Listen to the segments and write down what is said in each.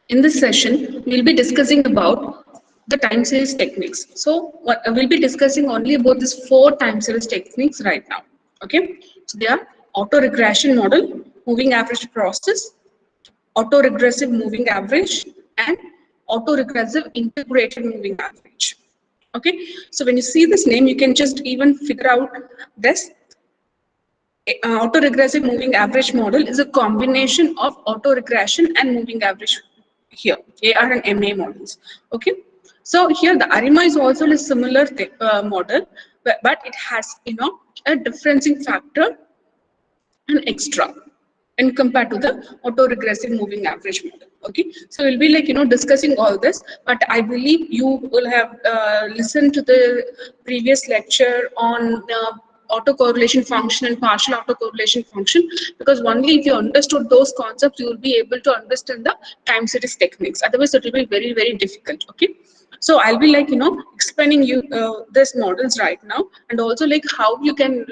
In this session, we'll be discussing about the time series techniques. So we'll be discussing only about these 4 time series techniques right now. Okay, so they are auto-regression model, moving average process, auto-regressive moving average, and auto-regressive integrated moving average. Okay, so when you see this name, you can just even figure out this. Auto-regressive moving average model is a combination of auto-regression and moving average here, AR and MA models. Okay, so here the ARIMA is also a similar model, but it has a differencing factor and extra and compared to the auto-regressive moving average model. Okay, so we'll be discussing all this, but I believe you will have listened to the previous lecture on autocorrelation function and partial autocorrelation function, because only if you understood those concepts you will be able to understand the time series techniques. Otherwise it will be very, very difficult. Okay, so I'll be explaining you these models right now, and also how you can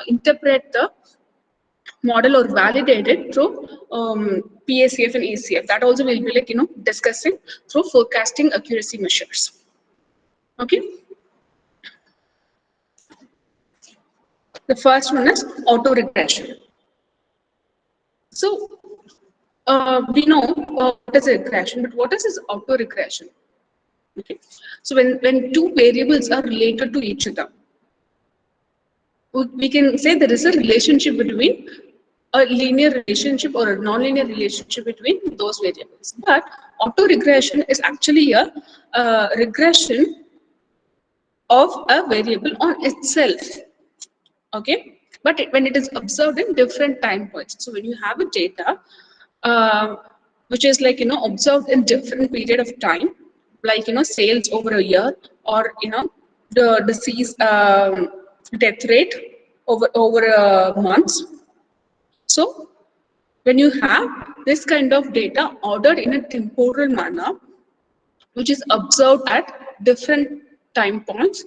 interpret the model or validate it through PACF and ACF. That also will be discussing through forecasting accuracy measures. Okay. The first one is auto regression. So we know what is a regression, but what is this auto regression? Okay. So when 2 variables are related to each other, we can say there is a relationship between a linear relationship or a non-linear relationship between those variables. But auto-regression is actually a regression of a variable on itself. Okay, but when it is observed in different time points. So when you have a data which is observed in different period of time, sales over a year, or the disease death rate over months. So when you have this kind of data ordered in a temporal manner, which is observed at different time points,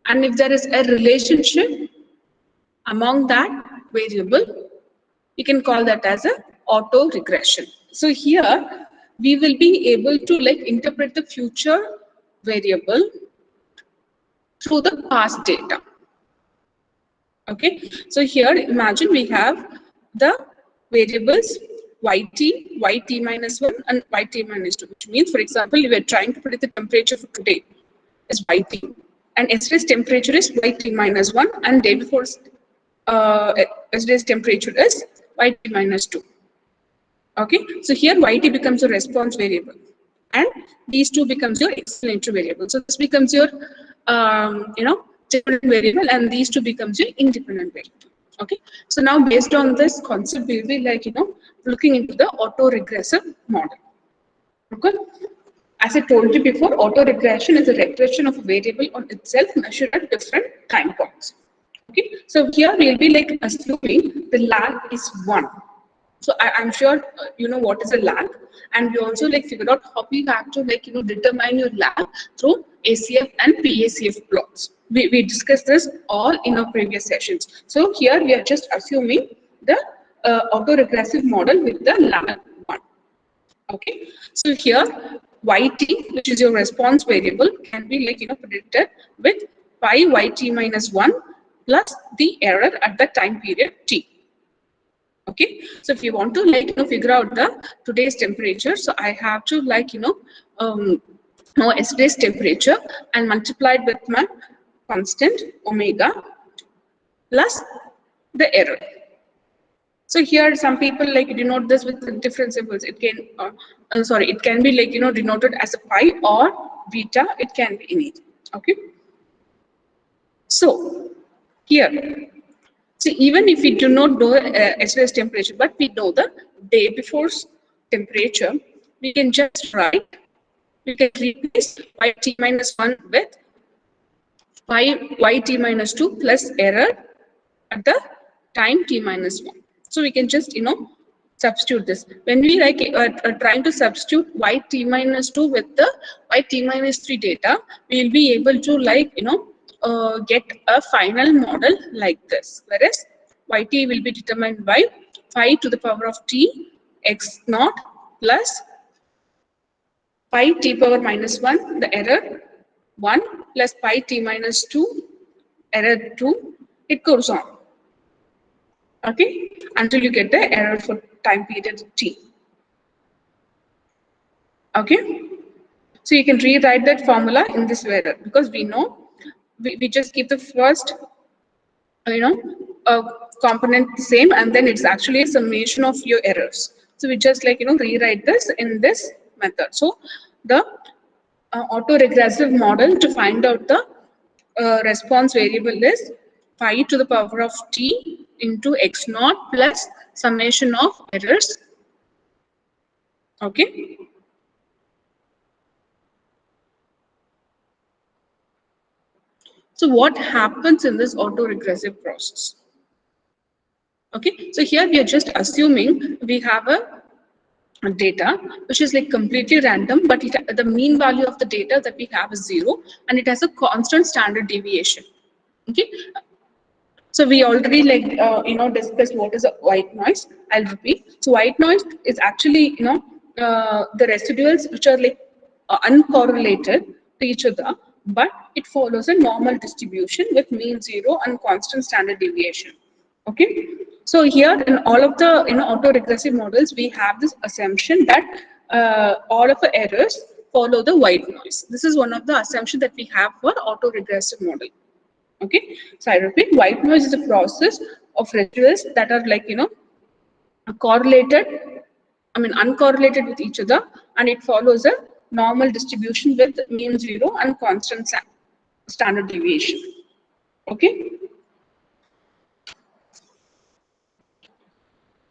and if there is a relationship among that variable, you can call that as a auto regression. So here we will be able to interpret the future variable through the past data. Okay, so here imagine we have the variables yt, yt minus 1 and yt minus 2, which means, for example, we are trying to predict the temperature for today is yt, and yesterday's temperature is yt minus 1, and day before yesterday's temperature is yt minus 2. Okay, so here yt becomes a response variable, and these two becomes your explanatory variable. So this becomes your dependent variable, and these two becomes your independent variable. Okay, so now based on this concept, we'll be looking into the auto-regressive model. Okay, as I told you before, auto-regression is a regression of a variable on itself measured at different time points. Okay, so here we'll be assuming the lag is 1. So I'm sure you know what is a lag, and we also figured out how we have to determine your lag through ACF and PACF plots. We discussed this all in our previous sessions. So here we are just assuming the auto-regressive model with the lag 1. Okay, so here yt, which is your response variable, can be predicted with pi yt minus 1 plus the error at the time period t. Okay, so if you want to figure out the today's temperature, so I have to know yesterday's temperature and multiply it with my constant omega plus the error. So here some people denote this with different symbols. It can it can be denoted as a pi or beta. It can be anything. Okay, so here, so even if we do not know yesterday's temperature, but we know the day before's temperature, we can just write, we can replace yt minus 1 with pi yt minus 2 plus error at the time t minus 1. So we can just substitute this. When we trying to substitute yt minus 2 with the yt minus 3 data, we will be able to get a final model like this, whereas yt will be determined by 5 to the power of t x naught plus pi t power minus 1, the error 1 plus pi t minus 2, error 2, it goes on. Okay, until you get the error for time period t. Okay, so you can rewrite that formula in this way because we know we just keep the first component same, and then it's actually a summation of your errors. So we just rewrite this in this method. So the autoregressive model to find out the response variable is pi to the power of t into x naught plus summation of errors. Okay. So what happens in this autoregressive process? Okay, so here we are just assuming we have a data which is like completely random, but the mean value of the data that we have is 0, and it has a constant standard deviation. Okay, so we already discussed what is a white noise. I'll repeat. So white noise is actually the residuals which are like uncorrelated to each other, but it follows a normal distribution with mean 0 and constant standard deviation. Okay, so here in all of the autoregressive models, we have this assumption that all of the errors follow the white noise. This is one of the assumptions that we have for autoregressive model. Okay, so I repeat, white noise is a process of residuals that are correlated, uncorrelated with each other, and it follows a normal distribution with mean 0 and constant standard deviation. Okay.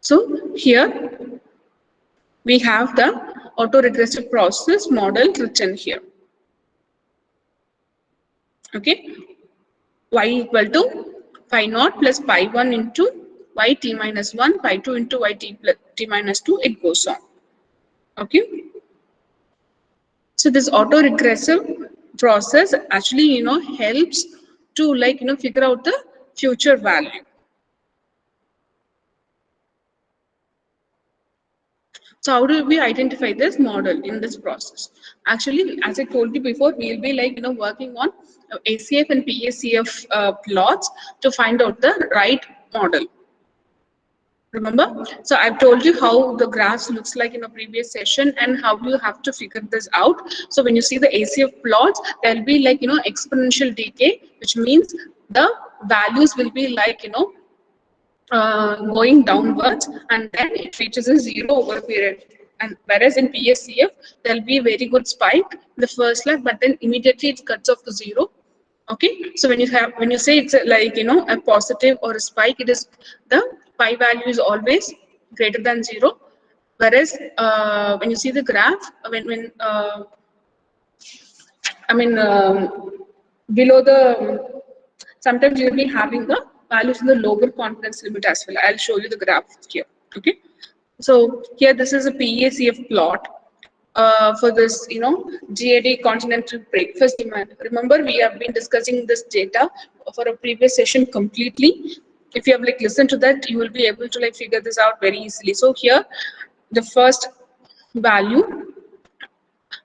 So here we have the autoregressive process model written here. Okay, y equal to pi naught plus pi 1 into y t minus 1, pi 2 into y t plus t minus 2, it goes on. Okay, so this autoregressive process actually helps to figure out the future value. So how do we identify this model in this process? Actually, as I told you before, we'll be working on ACF and PACF plots to find out the right model. Remember? So I've told you how the graphs looks like in a previous session and how you have to figure this out. So when you see the ACF plots, there'll be exponential decay, which means the values will be going downwards, and then it reaches a 0 over a period. And whereas in PSCF, there'll be a very good spike in the first leg, but then immediately it cuts off to 0. Okay, so when you say it's a positive or a spike, it is the pi value is always greater than 0. Whereas when you see the graph, below the, sometimes you'll be having the values in the lower confidence limit as well. I'll show you the graph here. Okay, so here this is a PACF plot for this GAD continental breakfast demand. Remember, we have been discussing this data for a previous session completely. If you have listened to that, you will be able to figure this out very easily. So here the first value,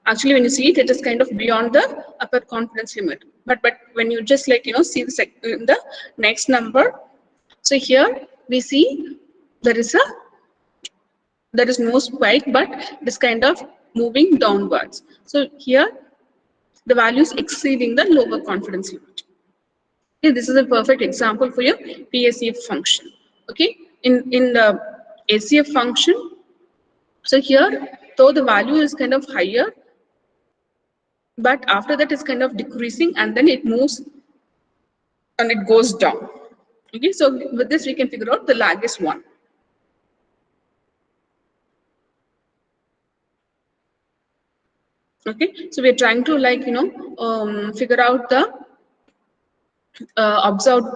actually when you see it, it is kind of beyond the upper confidence limit, but when you just see the next number, so here we see there is no spike, but it is kind of moving downwards. So here the value is exceeding the lower confidence limit. Okay, this is a perfect example for your PACF function. Okay, in the ACF function, so here though the value is kind of higher, but after that it's kind of decreasing, and then it moves and it goes down. Okay, so with this we can figure out the lag is 1. Okay, so we're trying to figure out the observed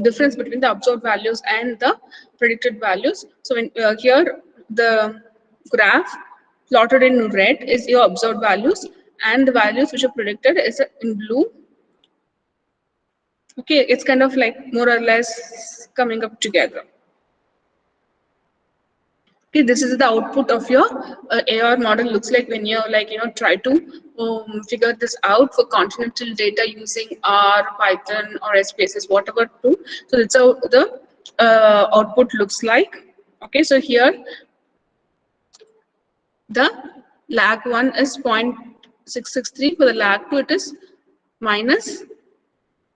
difference between the observed values and the predicted values. So when here the graph plotted in red is your observed values, and the values which are predicted is in blue. Okay, it's kind of more or less coming up together. Okay, this is the output of your AR model looks like when you're like, try to figure this out for continental data using R, Python, or SPSS, whatever tool. So that's how the output looks like. Okay, so here the lag 1 is 0.663. For the lag 2, it is minus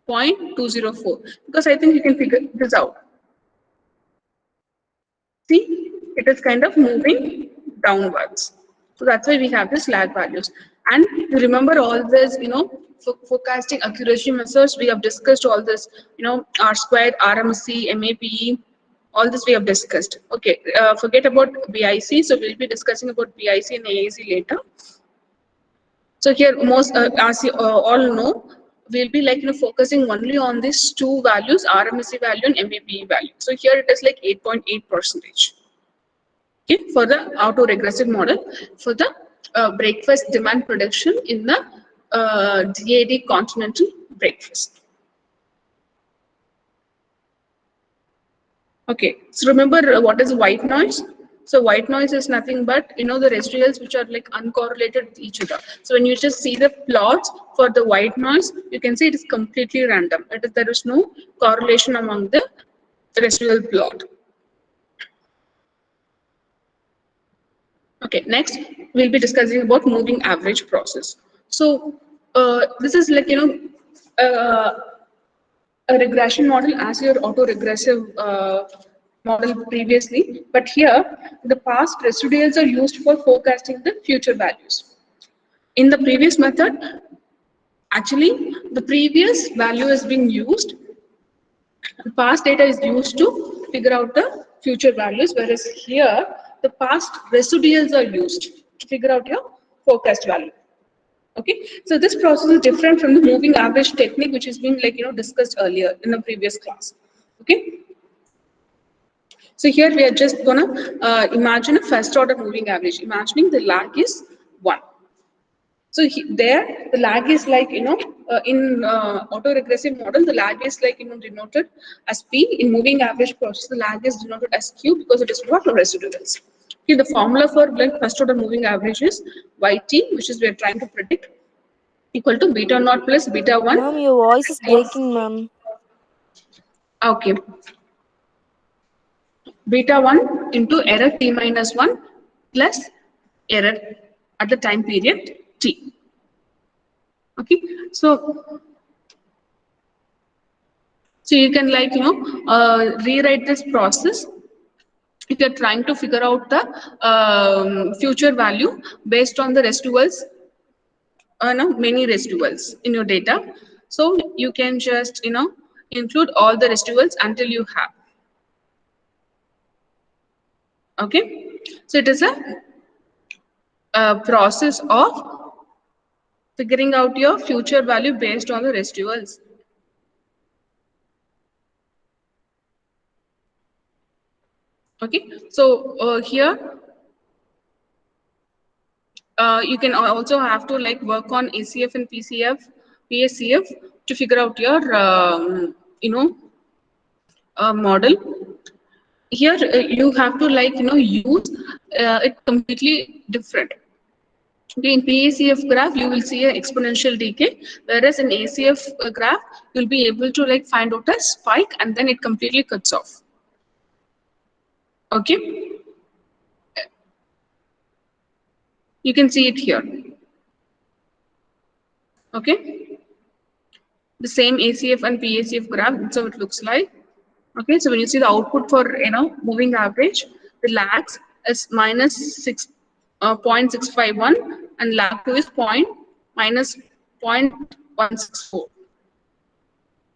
0.204. Because I think you can figure this out. See, it is kind of moving downwards. So that's why we have this lag values. And you remember all this, forecasting accuracy methods, we have discussed all this, R squared, RMSE, MAPE, all this we have discussed. Okay, forget about BIC. So we'll be discussing about BIC and AIC later. So here, as you all know, we'll be like focusing only on these two values, RMSE value and MAPE value. So here it is like 8.8%. Okay, for the auto-regressive model, for the breakfast demand prediction in the DAD continental breakfast. Okay, so remember what is white noise? So white noise is nothing but the residuals which are like uncorrelated with each other. So when you just see the plots for the white noise, you can see it is completely random. There is no correlation among the residual plot. Okay, next we'll be discussing about moving average process. So this is like a regression model as your auto-regressive model previously, but here the past residuals are used for forecasting the future values. In the previous method, actually the previous value is being used, past data is used to figure out the future values, whereas here the past residuals are used to figure out your forecast value. Okay, so this process is different from the moving average technique, which has been like discussed earlier in the previous class. Okay, so here we are just gonna imagine a first order moving average, imagining the lag is 1. So there the lag is like in auto-regressive model, the lag is like denoted as P. In moving average process, the lag is denoted as Q because it is what residuals. Okay, the formula for like first order moving average is YT, which is we are trying to predict, equal to beta naught plus beta 1. Ma'am, your voice is breaking, ma'am. Okay, beta 1 into error t minus 1 plus error at the time period t. Okay, so you can like rewrite this process if you're trying to figure out the future value based on the residuals, many residuals in your data. So you can just include all the residuals until you have. Okay, so it is a process of figuring out your future value based on the residuals. Okay, so here you can also have to like work on ACF and PACF to figure out your model. Here you have to like use it completely different. Okay, in PACF graph you will see an exponential decay, whereas in ACF graph you'll be able to like find out a spike and then it completely cuts off. Okay, you can see it here. Okay, the same ACF and PACF graph, that's how it looks like. Okay, so when you see the output for moving average, the lags is minus 0.651 and lag 2 is minus 0.164.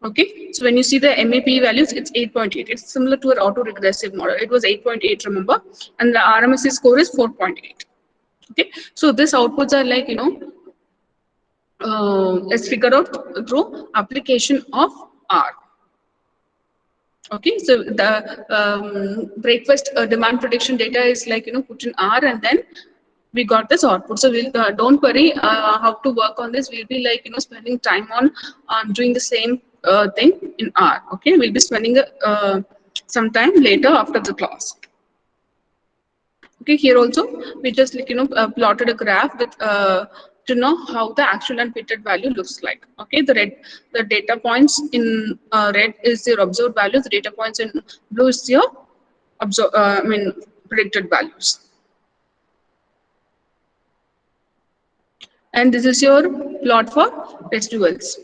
Okay, so when you see the MAP values, it's 8.8. It's similar to an auto-regressive model. It was 8.8, remember, and the RMSE score is 4.8. Okay, so these outputs are like is figured out through application of R. Okay, so the breakfast demand prediction data is like put in R and then we got this output. So we'll don't worry how to work on this. We'll be like spending time on doing the same thing in R. Okay, we'll be spending some time later after the class. Okay, here also we just plotted a graph with to know how the actual and fitted value looks like. Okay, the data points in red is your observed values. The data points in blue is your predicted values. And this is your plot for residuals.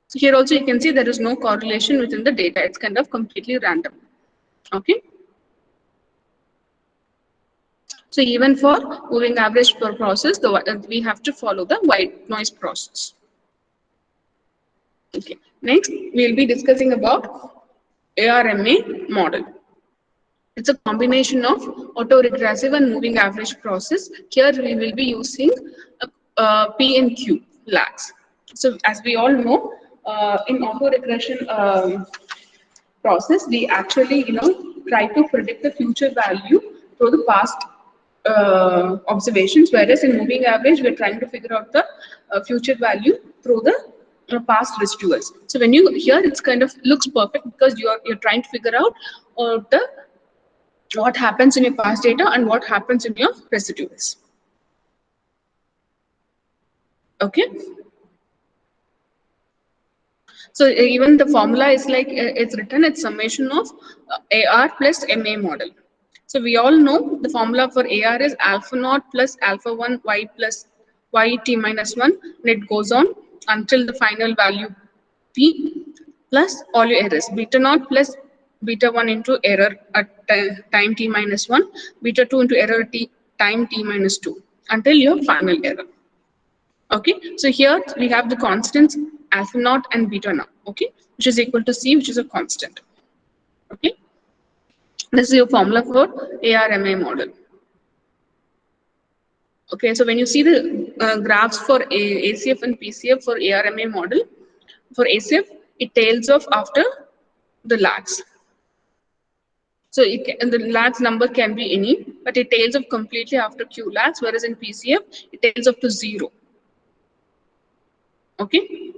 So here also you can see there is no correlation within the data. It's kind of completely random. Okay. So even for moving average per process, we have to follow the white noise process. Okay. Next, we'll be discussing about ARMA model. It's a combination of autoregressive and moving average process. Here we will be using P and Q lags. So as we all know, in autoregression process, we actually try to predict the future value through the past observations, whereas in moving average, we're trying to figure out the future value through the past residuals. So when you here, it's kind of looks perfect because you're trying to figure out the what happens in your past data and what happens in your residuals. Okay. So even the formula is like it's written, it's summation of AR plus MA model. So we all know the formula for AR is alpha naught plus alpha 1 y plus y t minus 1, and it goes on until the final value p plus all your errors, beta naught plus beta 1 into error at time t minus 1, beta 2 into error t time t minus 2 until your final error. Okay, so here we have the constants alpha naught and beta naught, okay, which is equal to C, which is a constant. Okay, this is your formula for ARMA model. Okay, so when you see the graphs for ACF and PCF for ARMA model, for ACF, it tails off after the lags. So the lags number can be any, but it tails off completely after Q lags, whereas in PCF, it tails off to 0. Okay.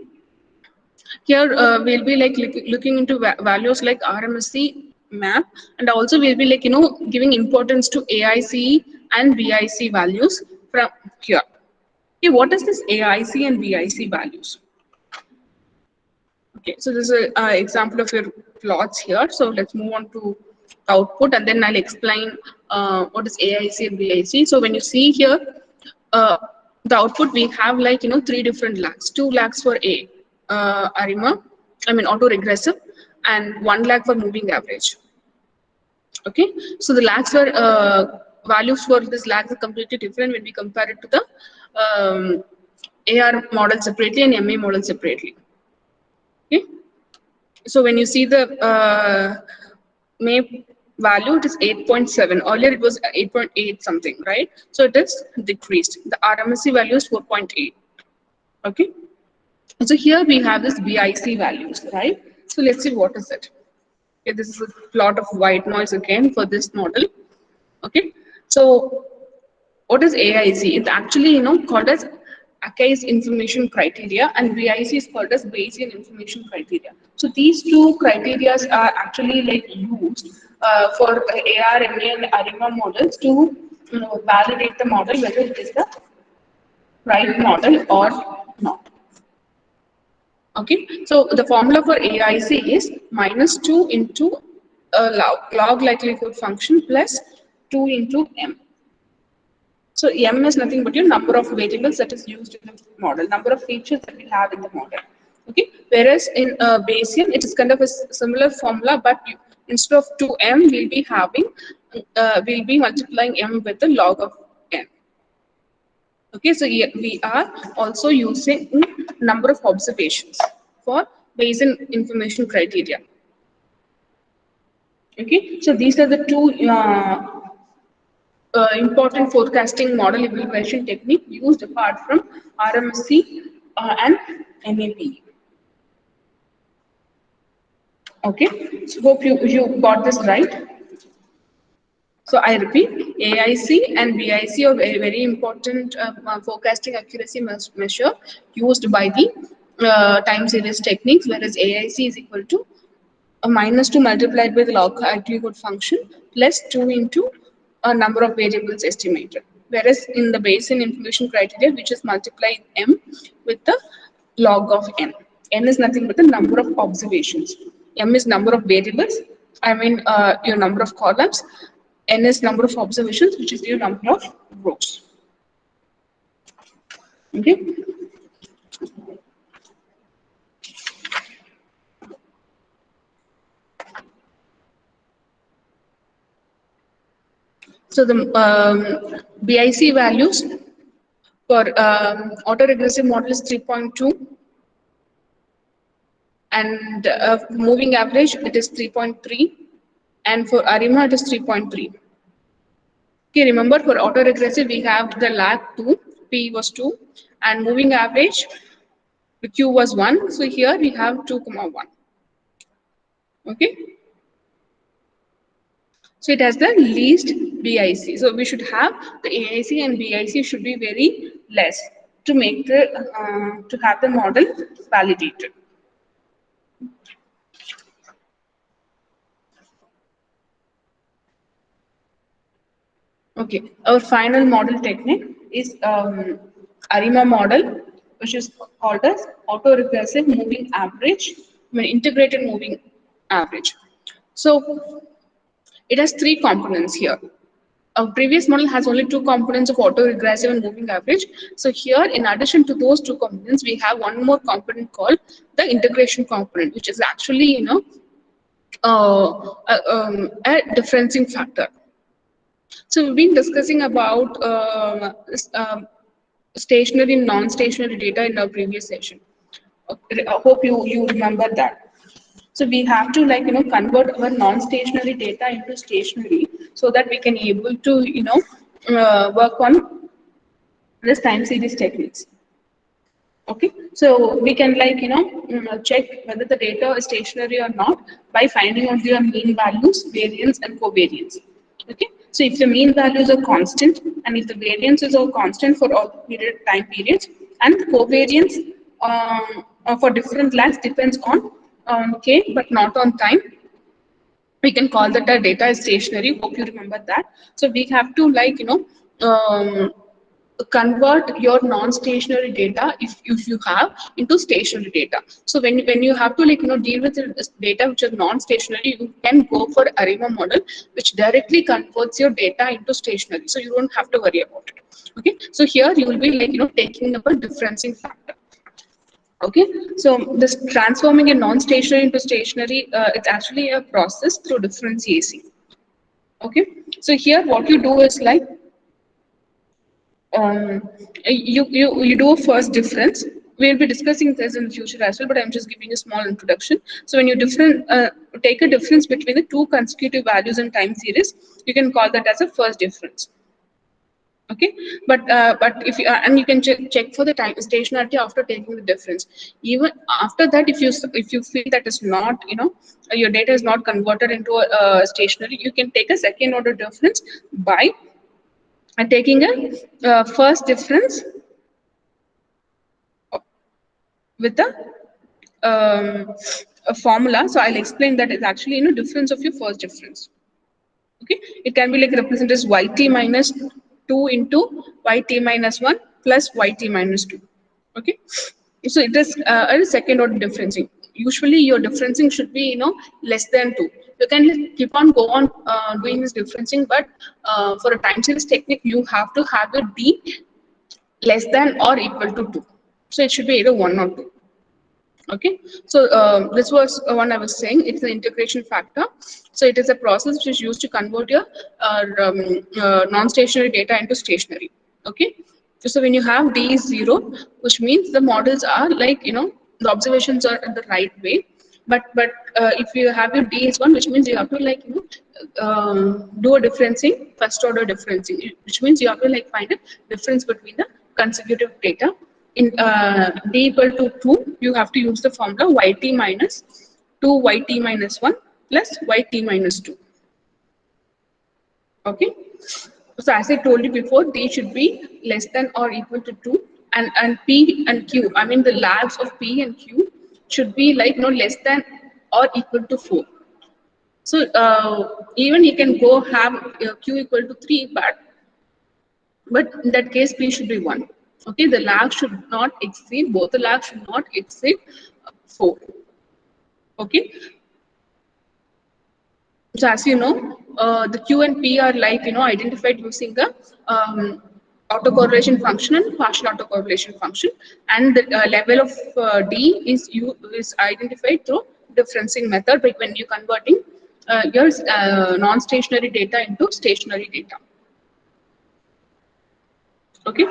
Here we'll be like looking into values like RMSE map, and also we'll be like giving importance to AIC and BIC values from here. Okay, what is this AIC and BIC values? Okay, so this is an example of your plots here. So let's move on to output, and then I'll explain what is AIC and BIC. So when you see here, the output we have like 3 different lags. 2 lags for ARMA, autoregressive, and 1 lag for moving average. Okay, so the lags for values for this lags are completely different when we compare it to the AR model separately and MA model separately. Okay, so when you see the MA value, it is 8.7. Earlier it was 8.8 something, right? So it is decreased. The RMSE value is 4.8. Okay. So here we have this BIC values, right? So let's see what is it. Okay, this is a plot of white noise again for this model. Okay. So what is AIC? It's actually called as Akai's information criteria, and BIC is called as Bayesian information criteria. So these two criteria are actually like used for ARMA and ARIMA models to validate the model whether it is the right model or not. Okay, so the formula for AIC is -2 into log likelihood function plus 2 into M. So M is nothing but your number of variables that is used in the model, number of features that we have in the model. Okay, whereas in Bayesian, it is kind of a similar formula, but instead of 2M, we'll be having, we'll be multiplying M with the log of N. Okay, so we are also using number of observations for Bayesian information criteria. Okay, so these are the two important forecasting model evaluation technique used apart from RMSE and MAP. Okay, so hope you got this right. So I repeat, AIC and BIC are very, very important forecasting accuracy measure used by the time series techniques, whereas AIC is equal to a -2 multiplied by the log likelihood function plus 2 into number of variables estimated. Whereas in the Bayesian information criteria, which is multiply m with the log of n. N is nothing but the number of observations. M is number of variables. I mean your number of columns. N is number of observations, which is your number of rows. Okay. So the BIC values for autoregressive model is 3.2, and moving average it is 3.3, and for ARIMA it is 3.3. Okay, remember for autoregressive we have the lag 2, P was 2, and moving average the Q was 1. So here we have 2,1. Okay. So it has the least BIC. So we should have the AIC and BIC should be very less to make the to have the model validated. Okay, our final model technique is ARIMA model, which is called as autoregressive moving average, integrated moving average. So it has 3 components here. Our previous model has only 2 components of autoregressive and moving average. So here, in addition to those 2 components, we have one more component called the integration component, which is actually, a differencing factor. So we've been discussing about stationary and non-stationary data in our previous session. I hope you remember that. So we have to convert our non-stationary data into stationary so that we can able to work on this time series techniques. Okay, so we can check whether the data is stationary or not by finding out their mean values, variance, and covariance. Okay, so if the mean values are constant and if the variance is all constant for all time periods, and covariance for different lags depends on k but not on time, we can call that the data is stationary. Hope you remember that. So we have to convert your non-stationary data if you have into stationary data. So when you have to deal with the data which is non-stationary, you can go for ARIMA model, which directly converts your data into stationary. So you don't have to worry about it. Okay, so here you will be taking up a differencing factor. Okay, so this transforming a non-stationary into stationary, it's actually a process through differentiation. Okay, so here what you do is you do a first difference. We'll be discussing this in the future as well, but I'm just giving a small introduction. So when you take a difference between the 2 consecutive values in time series, you can call that as a first difference. Okay, but if you and you can check for the time stationarity after taking the difference. Even after that, if you feel that is not your data is not converted into a stationary, you can take a second order difference by taking a first difference with a formula. So I'll explain that it's actually difference of your first difference. Okay, it can be represented as yt minus 2 into yt minus 1 plus yt minus 2. Okay, so it is a second order differencing. Usually your differencing should be less than 2. You can keep on doing this differencing, but for a time series technique you have to have a d less than or equal to 2. So it should be either 1 or 2. Okay, so this was one I was saying. It's an integration factor. So it is a process which is used to convert your non-stationary data into stationary. Okay, so when you have d is 0, which means the models are the observations are in the right way. But if you have your d is 1, which means you have to do a differencing, first order differencing, which means you have to find a difference between the consecutive data. In d equal to 2, you have to use the formula yt minus 2 yt minus 1 plus yt minus 2. Okay, so as I told you before, d should be less than or equal to 2, and p and q, I mean the lags of p and q should be less than or equal to 4. So even you can go have q equal to 3, but in that case p should be 1. Okay, the lag should not exceed, both the lag should not exceed 4. Okay, so as you know, the q and p are like, identified using the autocorrelation function and partial autocorrelation function, and the level of d is identified through differencing method, like when you're converting your non-stationary data into stationary data. Okay,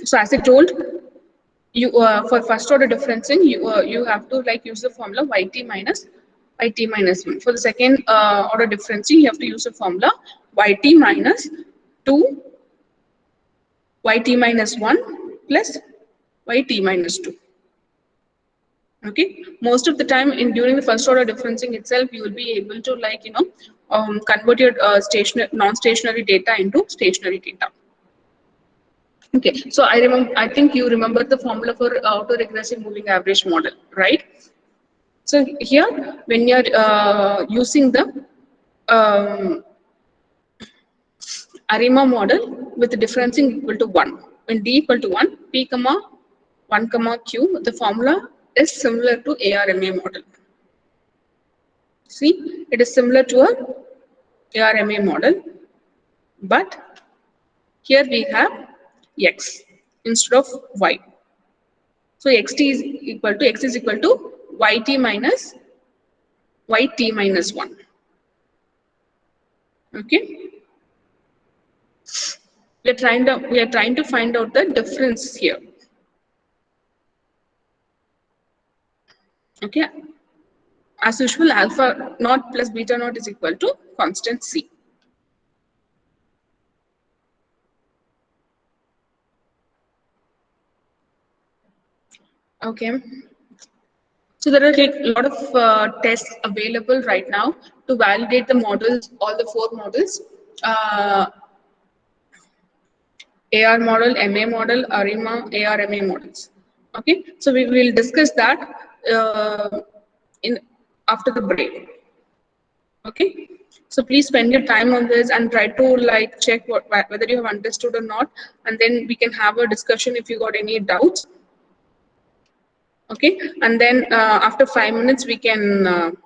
so as I told you, for first order differencing, you have to like use the formula yt minus 1. For the second order differencing, you have to use the formula yt minus 2 yt minus 1 plus yt minus 2. Okay, most of the time during the first order differencing itself, you will be able to like convert your non-stationary data into stationary data. Okay, so I think you remember the formula for autoregressive moving average model, right? So here, when you're using the ARIMA model with the differencing equal to 1, when d equal to 1, p comma 1 comma q, the formula is similar to ARMA model. See, it is similar to a ARMA model, but here we have x instead of y. So x is equal to yt minus 1. Okay, we are trying to find out the difference here. Okay, as usual, alpha naught plus beta naught is equal to constant c. Okay, so there are like a lot of tests available right now to validate the models, all the 4 models. AR model, MA model, ARIMA, ARMA models. Okay, so we will discuss that in after the break. Okay, so please spend your time on this and try to like check whether you have understood or not, and then we can have a discussion if you got any doubts. Okay, and then after 5 minutes we can